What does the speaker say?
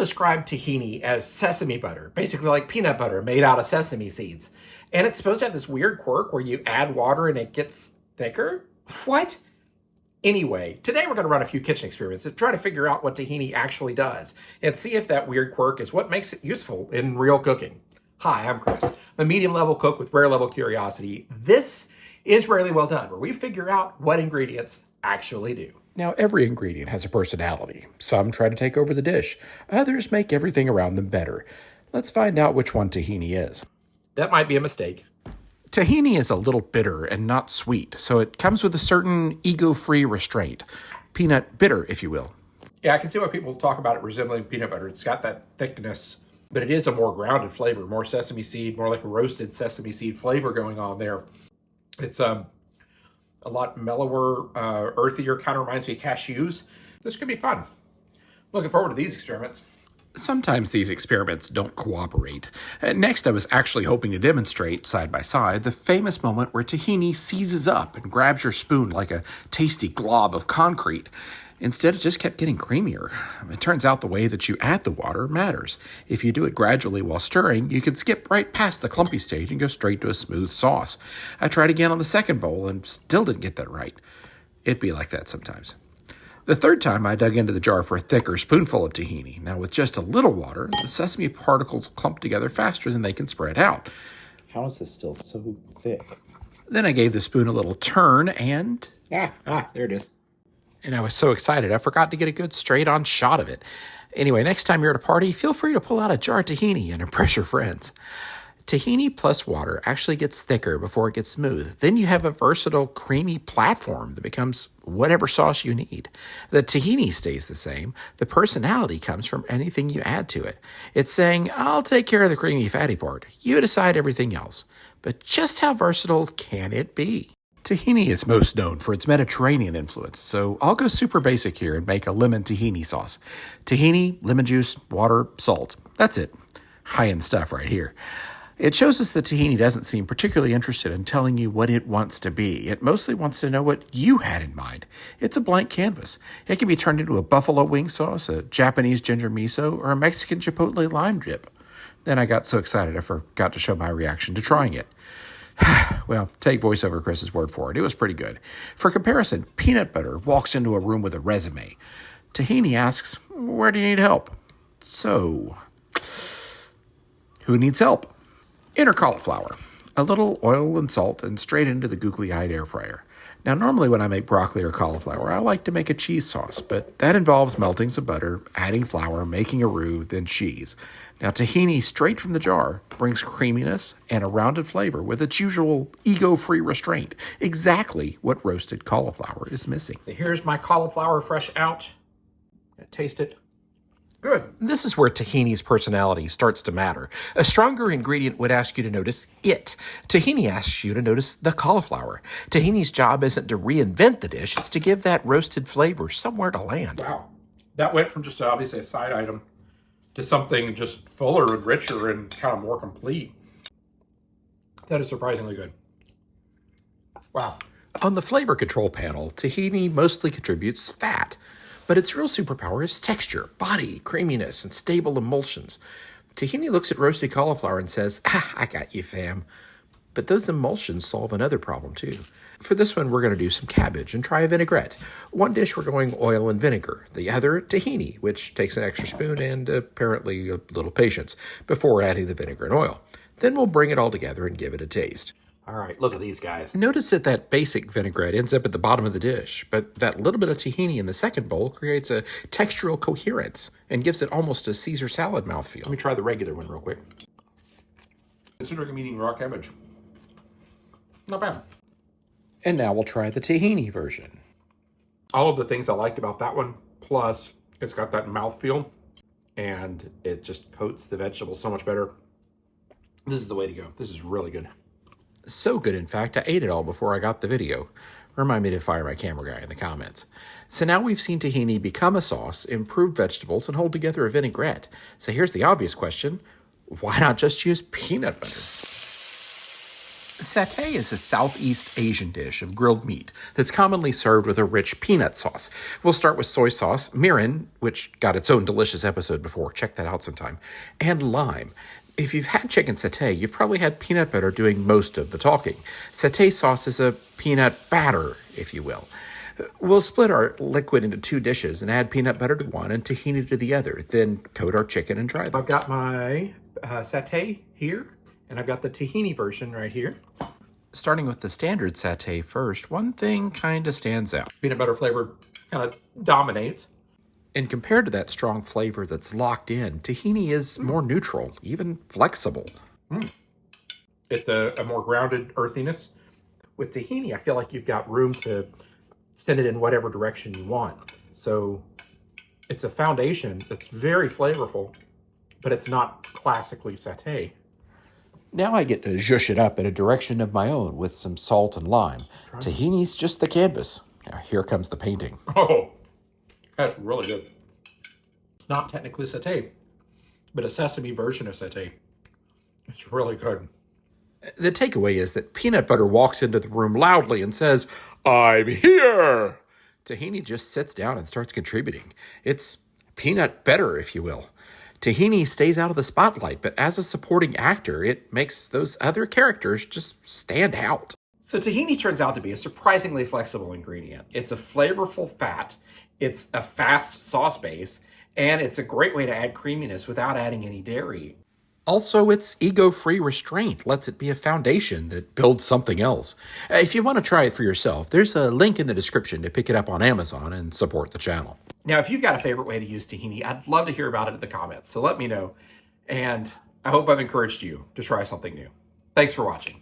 describe tahini as sesame butter, basically like peanut butter made out of sesame seeds. And it's supposed to have this weird quirk where you add water and it gets thicker? What? Anyway, today we're going to run a few kitchen experiments and try to figure out what tahini actually does and see if that weird quirk is what makes it useful in real cooking. Hi, I'm Chris. I'm a medium-level cook with rare-level curiosity. This is Rarely Well Done, where we figure out what ingredients actually do. Now, every ingredient has a personality. Some try to take over the dish. Others make everything around them better. Let's find out which one tahini is. That might be a mistake. Tahini is a little bitter and not sweet, so it comes with a certain ego-free restraint. Peanut bitter, if you will. Yeah, I can see why people talk about it resembling peanut butter. It's got that thickness, but it is a more grounded flavor, more sesame seed, more like a roasted sesame seed flavor going on there. It's a lot mellower, earthier, kind of reminds me of cashews. This could be fun. Looking forward to these experiments. Sometimes these experiments don't cooperate. Next, I was actually hoping to demonstrate, side by side, the famous moment where tahini seizes up and grabs your spoon like a tasty glob of concrete. Instead, it just kept getting creamier. It turns out the way that you add the water matters. If you do it gradually while stirring, you can skip right past the clumpy stage and go straight to a smooth sauce. I tried again on the second bowl and still didn't get that right. It'd be like that sometimes. The third time, I dug into the jar for a thicker spoonful of tahini. Now, with just a little water, the sesame particles clump together faster than they can spread out. How is this still so thick? Then I gave the spoon a little turn and... There it is. And I was so excited, I forgot to get a good straight-on shot of it. Anyway, next time you're at a party, feel free to pull out a jar of tahini and impress your friends. Tahini plus water actually gets thicker before it gets smooth. Then you have a versatile, creamy platform that becomes whatever sauce you need. The tahini stays the same. The personality comes from anything you add to it. It's saying, I'll take care of the creamy, fatty part. You decide everything else. But just how versatile can it be? Tahini is most known for its Mediterranean influence, so I'll go super basic here and make a lemon tahini sauce. Tahini, lemon juice, water, salt. That's it. High-end stuff right here. It shows us that tahini doesn't seem particularly interested in telling you what it wants to be. It mostly wants to know what you had in mind. It's a blank canvas. It can be turned into a buffalo wing sauce, a Japanese ginger miso, or a Mexican chipotle lime dip. Then I got so excited I forgot to show my reaction to trying it. Well, take voiceover Chris's word for it. It was pretty good. For comparison, peanut butter walks into a room with a resume. Tahini asks, where do you need help? So, who needs help? Enter cauliflower. A little oil and salt and straight into the googly-eyed air fryer. Now, normally when I make broccoli or cauliflower, I like to make a cheese sauce, but that involves melting some butter, adding flour, making a roux, then cheese. Now, tahini straight from the jar brings creaminess and a rounded flavor with its usual ego-free restraint. Exactly what roasted cauliflower is missing. So here's my cauliflower fresh out. Taste it. Good. This is where tahini's personality starts to matter. A stronger ingredient would ask you to notice it. Tahini asks you to notice the cauliflower. Tahini's job isn't to reinvent the dish, it's to give that roasted flavor somewhere to land. Wow. That went from just obviously a side item to something just fuller and richer and kind of more complete. That is surprisingly good. Wow. On the flavor control panel, tahini mostly contributes fat. But its real superpower is texture, body, creaminess, and stable emulsions. Tahini looks at roasted cauliflower and says, I got you, fam. But those emulsions solve another problem, too. For this one, we're going to do some cabbage and try a vinaigrette. One dish, we're going oil and vinegar. The other, tahini, which takes an extra spoon and apparently a little patience before adding the vinegar and oil. Then we'll bring it all together and give it a taste. All right, look at these guys. Notice that basic vinaigrette ends up at the bottom of the dish, but that little bit of tahini in the second bowl creates a textural coherence and gives it almost a Caesar salad mouthfeel. Let me try the regular one real quick. Considering I'm eating raw cabbage. Not bad. And now we'll try the tahini version. All of the things I liked about that one, plus it's got that mouthfeel, and it just coats the vegetables so much better. This is the way to go. This is really good. So good, in fact, I ate it all before I got the video. Remind me to fire my camera guy in the comments. So now we've seen tahini become a sauce, improve vegetables, and hold together a vinaigrette. So here's the obvious question. Why not just use peanut butter? Satay is a Southeast Asian dish of grilled meat that's commonly served with a rich peanut sauce. We'll start with soy sauce, mirin, which got its own delicious episode before, check that out sometime, and lime. If you've had chicken satay, you've probably had peanut butter doing most of the talking. Satay sauce is a peanut batter, if you will. We'll split our liquid into 2 dishes and add peanut butter to one and tahini to the other, then coat our chicken and dry them. I've got my satay here, and I've got the tahini version right here. Starting with the standard satay first, one thing kind of stands out. Peanut butter flavor kind of dominates. And compared to that strong flavor that's locked in, tahini is more neutral, even flexible. It's a more grounded earthiness. With tahini, I feel like you've got room to send it in whatever direction you want. So it's a foundation that's very flavorful, but it's not classically satay. Now I get to zhuzh it up in a direction of my own with some salt and lime. Tahini's just the canvas. Now here comes the painting. Oh, that's really good. Not technically satay, but a sesame version of satay. It's really good. The takeaway is that peanut butter walks into the room loudly and says, "I'm here!" Tahini just sits down and starts contributing. It's peanut butter, if you will. Tahini stays out of the spotlight, but as a supporting actor, it makes those other characters just stand out. So tahini turns out to be a surprisingly flexible ingredient. It's a flavorful fat, it's a fast sauce base, and it's a great way to add creaminess without adding any dairy. Also, its ego-free restraint lets it be a foundation that builds something else. If you want to try it for yourself, there's a link in the description to pick it up on Amazon and support the channel. Now, if you've got a favorite way to use tahini, I'd love to hear about it in the comments, so let me know. And I hope I've encouraged you to try something new. Thanks for watching.